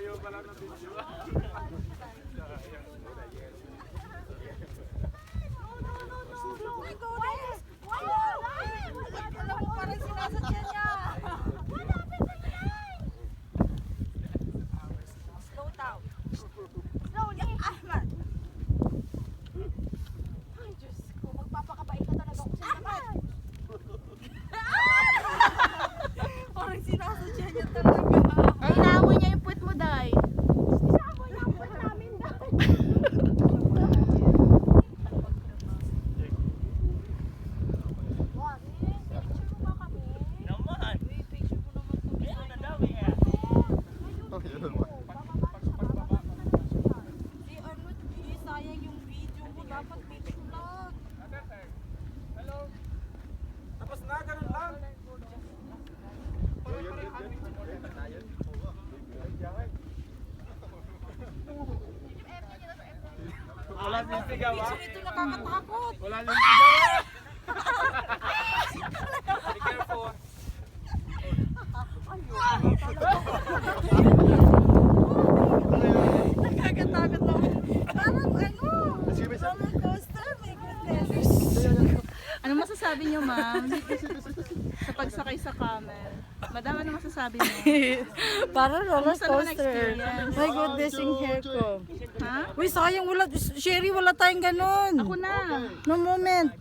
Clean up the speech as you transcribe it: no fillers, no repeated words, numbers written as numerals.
Ayaw pala ng video. Alam mo, parang sinasadya niya. Slow down. Slowly. Ahmad. Ay, Diyos ko. Magpapakabait ka talaga ako sa naman. Parang sinasadya niya talaga. Ay, naamoy niya yung puwet mo, Day. Isama niya ang puwet namin, Day. Tapos na, ganun lang. Wala din sigaw ah. Ito nakakatakot. Wala din sigaw ah. Be careful. Nakakatakot naman. Parang roller coaster. My goodness. Ano masasabi niyo, ma'am? Sa pagsakay sa camel. Madam, ano masasabi niyo? Parang roller Kamusta naman coaster. experience? My goodness, yung hair ko. Ha? Uy, sayang wala. Sherry, wala tayong ganun. Ako na. No moment.